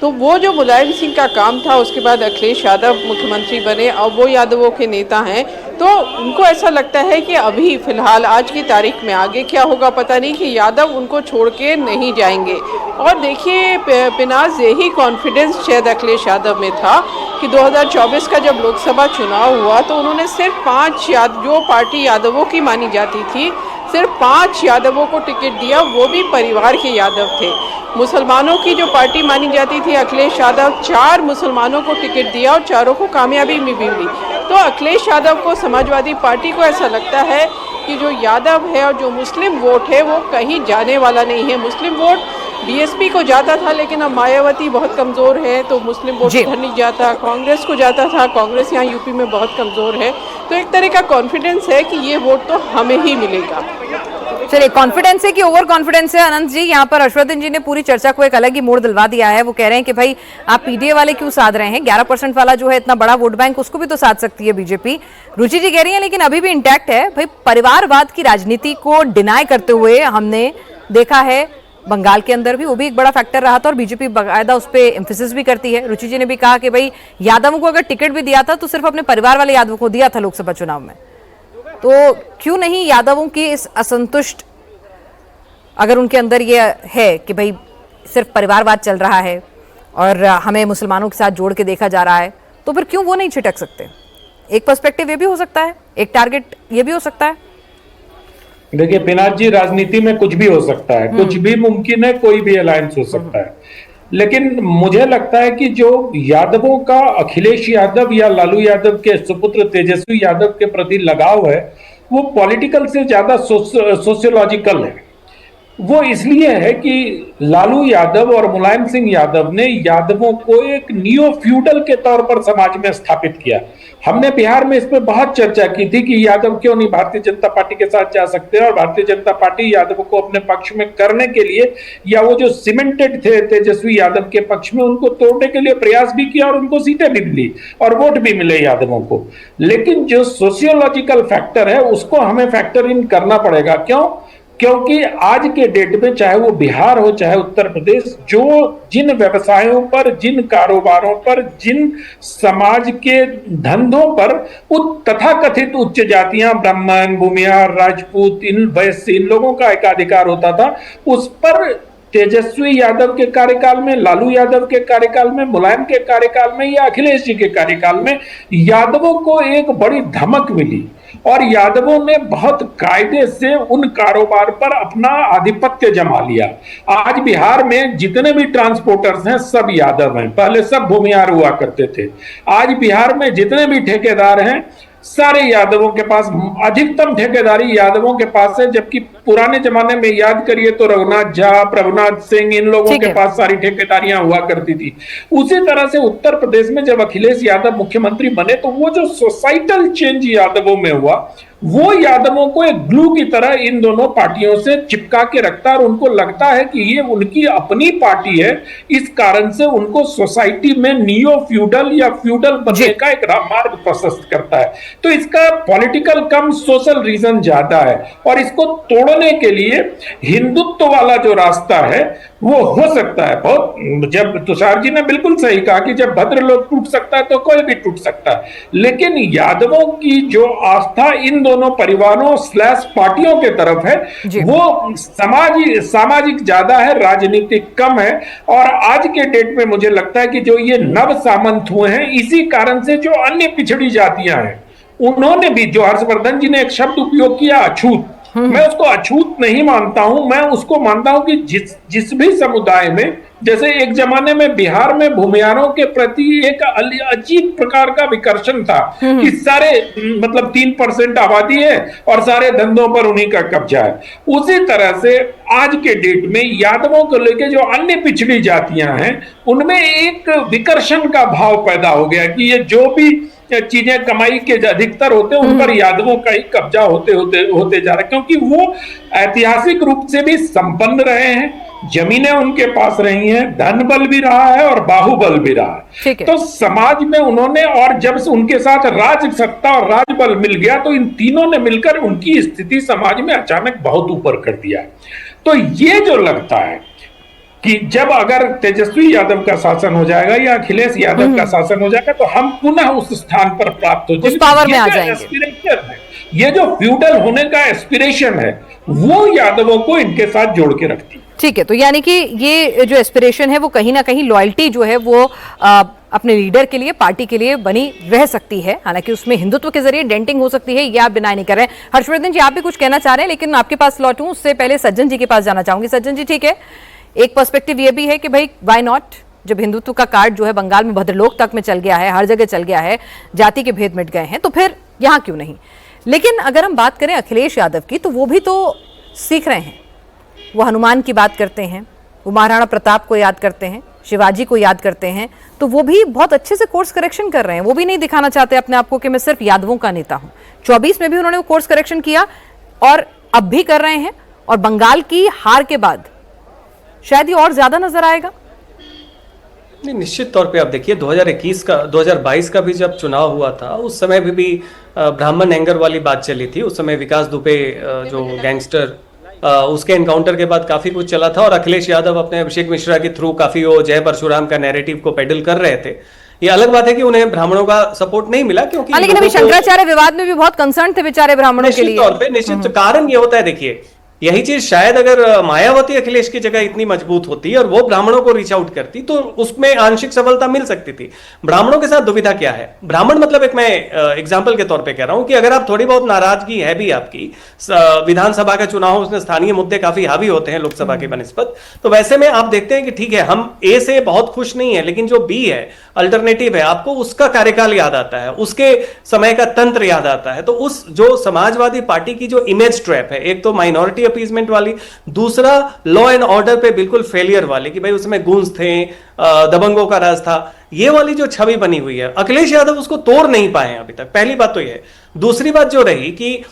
तो वो जो मुलायम सिंह का काम था, उसके बाद अखिलेश यादव मुख्यमंत्री बने और वो यादवों के नेता हैं, तो उनको ऐसा लगता है कि अभी फिलहाल आज की तारीख में, आगे क्या होगा पता नहीं, कि यादव उनको छोड़ के नहीं जाएंगे। और देखिए पिनाज, यही कॉन्फिडेंस शायद अखिलेश यादव में था कि 2024 का जब लोकसभा चुनाव हुआ तो उन्होंने सिर्फ 5 जो पार्टी यादवों की मानी जाती थी, सिर्फ 5 यादवों को टिकट दिया, वो भी परिवार के यादव थे। मुसलमानों की जो पार्टी मानी जाती थी अखिलेश यादव, 4 मुसलमानों को टिकट दिया और चारों को कामयाबी भी मिली। तो अखिलेश यादव को, समाजवादी पार्टी को ऐसा लगता है कि जो यादव है और जो मुस्लिम वोट है वो कहीं जाने वाला नहीं है। मुस्लिम वोट बीएसपी को जाता था, लेकिन अब मायावती बहुत कमज़ोर है तो मुस्लिम वोट उधर नहीं जाता। कांग्रेस को जाता था, कांग्रेस यहाँ यूपी में बहुत कमज़ोर है। तो एक तरह का कॉन्फिडेंस है कि ये वोट तो हमें ही मिलेगा। चलिए, कॉन्फिडेंस है कि ओवर कॉन्फिडेंस है? अनंत जी, यहाँ पर हर्षवर्धन जी ने पूरी चर्चा को एक अलग ही मोड़ दिलवा दिया है। वो कह रहे हैं कि भाई आप पीडीए वाले क्यों साध रहे हैं, 11% वाला जो है इतना बड़ा वोट बैंक, उसको भी तो साध सकती है बीजेपी। रुचि जी कह रही है लेकिन अभी भी इंटैक्ट है। भाई परिवारवाद की राजनीति को डिनाई करते हुए हमने देखा है बंगाल के अंदर भी, वो भी एक बड़ा फैक्टर रहा था और बीजेपी बाकायदा उस पर एम्फेसिस भी करती है। रुचि जी ने भी कहा कि भाई यादवों को अगर टिकट भी दिया था तो सिर्फ अपने परिवार वाले यादवों को दिया था लोकसभा चुनाव में। तो क्यों नहीं यादवों की इस असंतुष्ट, अगर उनके अंदर ये है कि भाई सिर्फ परिवारवाद चल रहा है और हमें मुसलमानों के साथ जोड़ के देखा जा रहा है, तो फिर क्यों वो नहीं छिटक सकते? एक पर्सपेक्टिव ये भी हो सकता है, एक टारगेट ये भी हो सकता है। देखिए पिनाक जी, राजनीति में कुछ भी हो सकता है, कुछ भी मुमकिन है, कोई भी अलायंस हो सकता है। लेकिन मुझे लगता है कि जो यादवों का अखिलेश यादव या लालू यादव के सुपुत्र तेजस्वी यादव के प्रति लगाव है, वो पॉलिटिकल से ज्यादा सोशियोलॉजिकल है। वो इसलिए है कि लालू यादव और मुलायम सिंह यादव ने यादवों को एक नियो फ्यूडल के तौर पर समाज में स्थापित किया। हमने बिहार में इस पर बहुत चर्चा की थी कि यादव क्यों नहीं भारतीय जनता पार्टी के साथ जा सकते, और भारतीय जनता पार्टी यादवों को अपने पक्ष में करने के लिए, या वो जो सीमेंटेड थे तेजस्वी यादव के पक्ष में, उनको तोड़ने के लिए प्रयास भी किया और उनको सीटें भी मिली और वोट भी मिले यादवों को। लेकिन जो सोशियोलॉजिकल फैक्टर है उसको हमें फैक्टर इन करना पड़ेगा। क्यों? क्योंकि आज के डेट में चाहे वो बिहार हो चाहे उत्तर प्रदेश, जो जिन व्यवसायों पर, जिन कारोबारों पर, जिन समाज के धंधों पर तथाकथित उच्च जातियां, ब्राह्मण, भूमिहार, राजपूत, इन वैश्य, इन लोगों का एकाधिकार होता था, उस पर तेजस्वी यादव के कार्यकाल में, लालू यादव के कार्यकाल में, मुलायम के कार्यकाल में या अखिलेश जी के कार्यकाल में यादवों को एक बड़ी धमक मिली और यादवों ने बहुत कायदे से उन कारोबार पर अपना आधिपत्य जमा लिया। आज बिहार में जितने भी ट्रांसपोर्टर्स हैं सब यादव हैं, पहले सब भूमिहार हुआ करते थे। आज बिहार में जितने भी ठेकेदार हैं सारे यादवों के पास, अधिकतम ठेकेदारी यादवों के पास है। जबकि पुराने जमाने में याद करिए तो रघुनाथ झा, प्रभुनाथ सिंह, इन लोगों के पास सारी ठेकेदारियां हुआ करती थी। उसी तरह से उत्तर प्रदेश में जब अखिलेश यादव मुख्यमंत्री बने तो वो जो सोसाइटल चेंज यादवों में हुआ, वो यादवों को एक ग्लू की तरह इन दोनों पार्टियों से चिपका के रखता है और उनको लगता है कि ये उनकी अपनी पार्टी है। इस कारण से उनको सोसाइटी में नियो फ्यूडल या फ्यूडल बनने का एक मार्ग प्रशस्त करता है। तो इसका पॉलिटिकल कम सोशल रीजन ज्यादा है और इसको तोड़ने के लिए हिंदुत्व वाला जो रास्ता है वो हो सकता है। बहुत, जब तुषार जी ने बिल्कुल सही कहा कि जब भद्र लोग टूट सकता है तो कोई भी टूट सकता है, लेकिन यादवों की जो आस्था इन दोनों परिवारों स्लैश पार्टियों के तरफ है वो सामाजिक ज्यादा है, राजनीतिक कम है। और आज के डेट में मुझे लगता है कि जो ये नव सामंत हुए हैं, इसी कारण से जो अन्य पिछड़ी जातियां हैं उन्होंने भी, जो हर्षवर्धन जी ने एक शब्द उपयोग किया अछूत, मैं उसको अछूत नहीं मानता हूं। मैं उसको मानता हूं कि जिस भी समुदाय में, जैसे एक जमाने में बिहार में भूमिहारों के प्रति एक अजीब प्रकार का विकर्षण था कि सारे, मतलब 3% आबादी है और सारे धंधों पर उन्हीं का कब्जा है। उसी तरह से आज के डेट में यादवों को लेकर जो अन्य पिछड़ी जातियां हैं उनमें एक विकर्षण का भाव पैदा हो गया कि ये जो भी चीजें कमाई के अधिकतर होते हैं उन पर यादवों का ही कब्जा होते जा रहा है, क्योंकि वो ऐतिहासिक रूप से भी संपन्न रहे हैं, जमीनें उनके पास रही हैं, धन बल भी रहा है और बाहुबल भी रहा है। तो समाज में उन्होंने, और जब से उनके साथ राज सत्ता और राजबल मिल गया तो इन तीनों ने मिलकर उनकी स्थिति समाज में अचानक बहुत ऊपर कर दिया। तो ये जो लगता है कि जब अगर तेजस्वी यादव का शासन हो जाएगा या अखिलेश यादव का शासन हो जाएगा तो हम पुनः उस स्थान पर प्राप्त हो जाएंगे, पावर में आ जाएंगे। ये जो फ्यूडल होने का एस्पिरेशन है वो यादवों को इनके साथ जोड़ के रखती है। ठीक है, तो यानी कि ये जो एस्पिरेशन है वो कहीं ना कहीं लॉयल्टी जो है वो अपने लीडर के लिए, पार्टी के लिए बनी रह सकती है। हालांकि उसमें हिंदुत्व के जरिए डेंटिंग हो सकती है, ये आप डिनाई नहीं कर रहे हैं। हर्षवर्धन जी, आप भी कुछ कहना चाह रहे हैं, लेकिन आपके पास लौटूं उससे पहले सज्जन जी के पास जाना चाहूंगी। सज्जन जी, ठीक है, एक पर्सपेक्टिव ये भी है कि भाई व्हाई नॉट, जब हिंदुत्व का कार्ड जो है बंगाल में भद्रलोक तक में चल गया है, हर जगह चल गया है, जाति के भेद मिट गए हैं, तो फिर यहां क्यों नहीं? लेकिन अगर हम बात करें अखिलेश यादव की, तो वो भी तो सीख रहे हैं। वो हनुमान की बात करते हैं, वो महाराणा प्रताप को याद करते हैं, शिवाजी को याद करते हैं, तो वो भी बहुत अच्छे से कोर्स करेक्शन कर रहे हैं। वो भी नहीं दिखाना चाहते अपने आप को कि मैं सिर्फ यादवों का नेता हूं। 24 में भी उन्होंने वो कोर्स करेक्शन किया और अब भी कर रहे हैं, और बंगाल की हार के बाद शायद ये और ज्यादा नजर आएगा। नहीं, निश्चित तौर पे आप देखिए 2022 का भी जब चुनाव हुआ था, उस समय भी ब्राह्मण एंगर वाली बात चली थी। उस समय विकास दुबे जो गैंगस्टर, उसके एनकाउंटर के बाद काफी कुछ चला था, और अखिलेश यादव अपने अभिषेक मिश्रा के थ्रू काफी वो जय परशुराम का नैरेटिव को पेडल कर रहे थे। ये अलग बात है कि उन्हें ब्राह्मणों का सपोर्ट नहीं मिला, क्योंकि लेकिन अभी शंकराचार्य विवाद में भी बहुत कंसर्न थे बेचारे ब्राह्मणों के लिए। निश्चित तौर पे निश्चित कारण ये होता है, देखिए यही चीज शायद अगर मायावती अखिलेश की जगह इतनी मजबूत होती और वो ब्राह्मणों को रीच आउट करती तो उसमें आंशिक सफलता मिल सकती थी। ब्राह्मणों के साथ दुविधा क्या है? ब्राह्मण मतलब एक मैं एग्जांपल के तौर पे कह रहा हूं कि अगर आप थोड़ी बहुत नाराजगी है भी आपकी, विधानसभा का चुनाव उसमें स्थानीय मुद्दे काफी हावी होते हैं लोकसभा के बनिस्बत, तो वैसे में आप देखते हैं कि ठीक है हम ए से बहुत खुश नहीं है, लेकिन जो बी है अल्टरनेटिव है, आपको उसका कार्यकाल याद आता है, उसके समय का तंत्र याद आता है। तो उस जो समाजवादी पार्टी की जो इमेज ट्रैप है, एक तो माइनॉरिटी अपीजमेंट वाली, दूसरा लॉ एंड ऑर्डर पे बिल्कुल फेलियर वाली कि भाई उसमें गूंज थे, दबंगों का राज था, ये वाली जो छवि बनी हुई है, अखिलेश यादव उसको तोड़ नहीं पाए हैं अभी तक। पहली बात तो ये है। दूसरी बात जो रही कि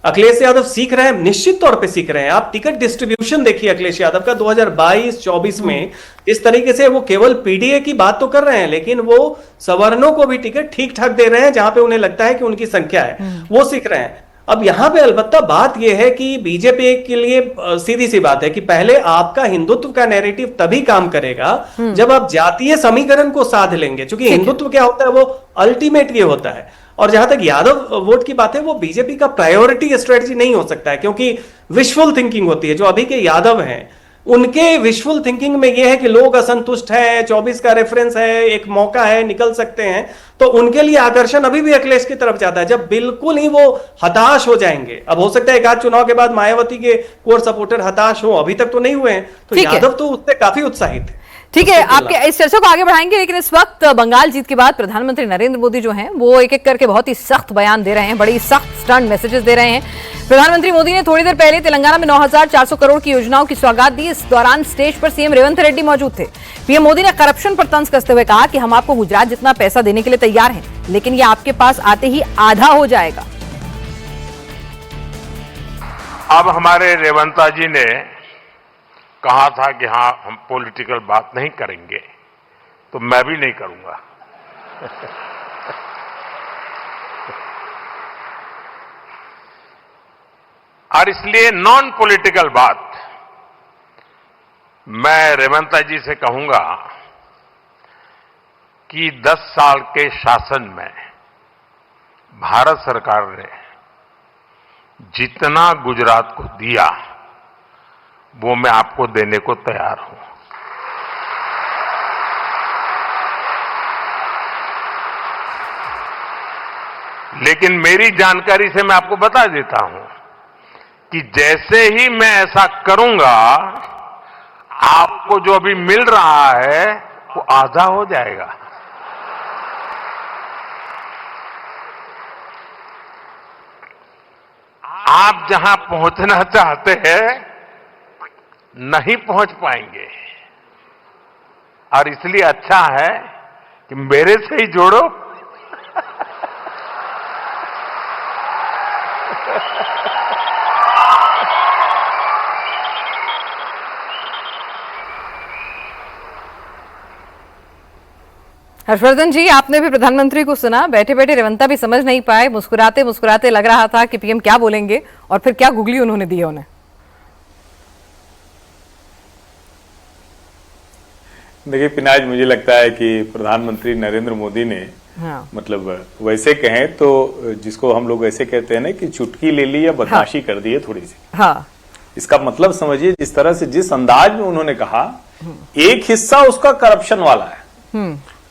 अखिलेश यादव सीख रहे हैं, निश्चित तौर पे सीख रहे हैं। आप टिकट डिस्ट्रीब्यूशन देखिए अखिलेश यादव का 2022-24 में, इस तरीके से वो केवल पीडीए की बात तो कर रहे हैं, लेकिन वो सवर्णों को भी टिकट ठीक ठाक दे रहे हैं जहां पे उन्हें लगता है कि उनकी संख्या है, वो सीख रहे हैं। अब यहां पे अलबत्ता बात यह है कि बीजेपी के लिए सीधी सी बात है कि पहले आपका हिंदुत्व का नैरेटिव तभी काम करेगा जब आप जातीय समीकरण को साध लेंगे, क्योंकि हिंदुत्व क्या होता है वो अल्टीमेट ये होता है। और जहां तक यादव वोट की बात है, वो बीजेपी का प्रायोरिटी स्ट्रेटजी नहीं हो सकता है, क्योंकि विशफुल थिंकिंग होती है। जो अभी के यादव हैं उनके विशफुल थिंकिंग में यह है कि लोग असंतुष्ट हैं, 24 का रेफरेंस है, एक मौका है, निकल सकते हैं, तो उनके लिए आकर्षण अभी भी अखिलेश की तरफ जाता है। जब बिल्कुल ही वो हताश हो जाएंगे, अब हो सकता है एक आध चुनाव के बाद मायावती के कोर सपोर्टर हताश हो, अभी तक तो नहीं हुए हैं, तो यादव तो उससे काफी उत्साहित है। ठीक है, आपके इस चर्चा को आगे बढ़ाएंगे, लेकिन इस वक्त बंगाल जीत के बाद प्रधानमंत्री नरेंद्र मोदी जो हैं वो एक एक करके बहुत ही सख्त बयान दे रहे हैं, बड़ी सख्त स्टर्न मैसेजेस दे रहे हैं। प्रधानमंत्री मोदी ने थोड़ी देर पहले तेलंगाना में 9,400 करोड़ की योजनाओं की सौगात दी। इस दौरान स्टेज पर सीएम रेवंत रेड्डी मौजूद थे। पीएम मोदी ने करप्शन पर तंज कसते हुए कहा कि हम आपको गुजरात जितना पैसा देने के लिए तैयार हैं, लेकिन यह आपके पास आते ही आधा हो जाएगा। अब हमारे रेवंता जी ने कहा था कि हाँ हम पॉलिटिकल बात नहीं करेंगे, तो मैं भी नहीं करूंगा। और इसलिए नॉन पॉलिटिकल बात मैं रेवंता जी से कहूंगा कि 10 साल के शासन में भारत सरकार ने जितना गुजरात को दिया वो मैं आपको देने को तैयार हूं। लेकिन मेरी जानकारी से मैं आपको बता देता हूं कि जैसे ही मैं ऐसा करूंगा, आपको जो अभी मिल रहा है वो आधा हो जाएगा। आप जहां पहुंचना चाहते हैं नहीं पहुंच पाएंगे, और इसलिए अच्छा है कि मेरे से ही जोड़ो। हर्षवर्धन जी, आपने भी प्रधानमंत्री को सुना, बैठे बैठे रेवंता भी समझ नहीं पाए, मुस्कुराते मुस्कुराते लग रहा था कि पीएम क्या बोलेंगे, और फिर क्या गुगली उन्होंने दी है उन्हें। देखिए पिनाज, मुझे लगता है कि प्रधानमंत्री नरेंद्र मोदी ने मतलब वैसे कहें तो जिसको हम लोग ऐसे कहते हैं ना कि चुटकी ले ली या बदमाशी कर दी है थोड़ी सी। इसका मतलब समझिए, जिस तरह से जिस अंदाज में उन्होंने कहा, एक हिस्सा उसका करप्शन वाला है,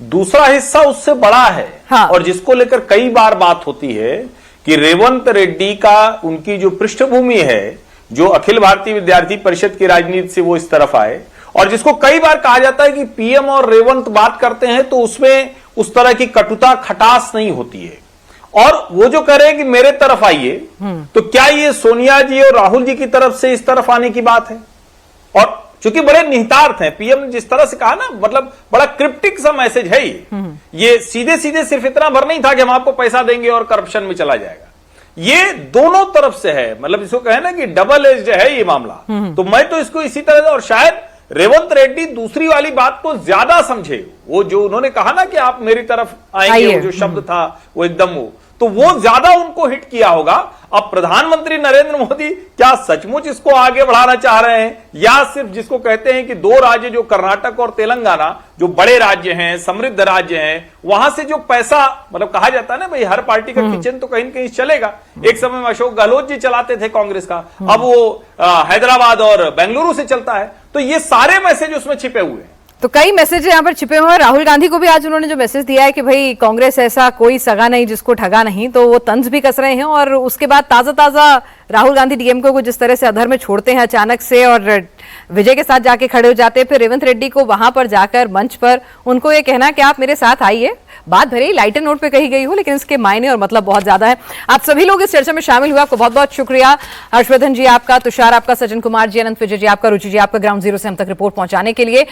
दूसरा हिस्सा उससे बड़ा है, और जिसको लेकर कई बार बात होती है कि रेवंत रेड्डी का उनकी जो पृष्ठभूमि है, जो अखिल भारतीय विद्यार्थी परिषद की राजनीति से वो इस तरफ आए, और जिसको कई बार कहा जाता है कि पीएम और रेवंत बात करते हैं तो उसमें उस तरह की कटुता खटास नहीं होती है। और वो जो कह रहे हैं कि मेरे तरफ आइए, तो क्या ये सोनिया जी और राहुल जी की तरफ से इस तरफ आने की बात है? और चूंकि बड़े निहितार्थ हैं, पीएम ने जिस तरह से कहा ना, मतलब बड़ा क्रिप्टिक सा मैसेज है ये सीधे सीधे सिर्फ इतना भर नहीं था कि हम आपको पैसा देंगे और करप्शन में चला जाएगा। ये दोनों तरफ से है, मतलब इसको कहे ना कि डबल एज्ड है ये मामला। तो मैं तो इसको इसी तरह, और शायद रेवंत रेड्डी दूसरी वाली बात को ज्यादा समझे। वो जो उन्होंने कहा ना कि आप मेरी तरफ आएंगे, वो जो शब्द था वो एकदम तो वो ज्यादा उनको हिट किया होगा। अब प्रधानमंत्री नरेंद्र मोदी क्या सचमुच इसको आगे बढ़ाना चाह रहे हैं, या सिर्फ जिसको कहते हैं कि दो राज्य जो कर्नाटक और तेलंगाना जो बड़े राज्य हैं, समृद्ध राज्य हैं, वहां से जो पैसा, मतलब कहा जाता है ना भाई हर पार्टी का किचन तो कहीं न कहीं चलेगा। एक समय में अशोक गहलोत जी चलाते थे कांग्रेस का, अब वो हैदराबाद और बेंगलुरु से चलता है। तो ये सारे मैसेज उसमें छिपे हुए हैं। तो कई मैसेज यहाँ पर छिपे हुए हैं। राहुल गांधी को भी आज उन्होंने जो मैसेज दिया है कि भाई कांग्रेस ऐसा कोई सगा नहीं जिसको ठगा नहीं, तो वो तंज भी कस रहे हैं। और उसके बाद ताजा राहुल गांधी डीएमके को जिस तरह से अधर में छोड़ते हैं अचानक से और विजय के साथ जाके खड़े हो जाते हैं, फिर रेवंत रेड्डी को वहां पर जाकर मंच पर उनको ये कहना कि आप मेरे साथ आइए। बात भले ही लाइटर नोट पे कही गई हो, लेकिन इसके मायने और मतलब बहुत ज्यादा है। आप सभी लोग इस चर्चा में शामिल हुए, आपको बहुत बहुत शुक्रिया। हर्षवर्धन जी आपका, तुषार आपका, सज्जन कुमार जी, अनंत विजय जी आपका, रुचि जी आपका, ग्राउंड जीरो से हम तक रिपोर्ट पहुंचाने के लिए।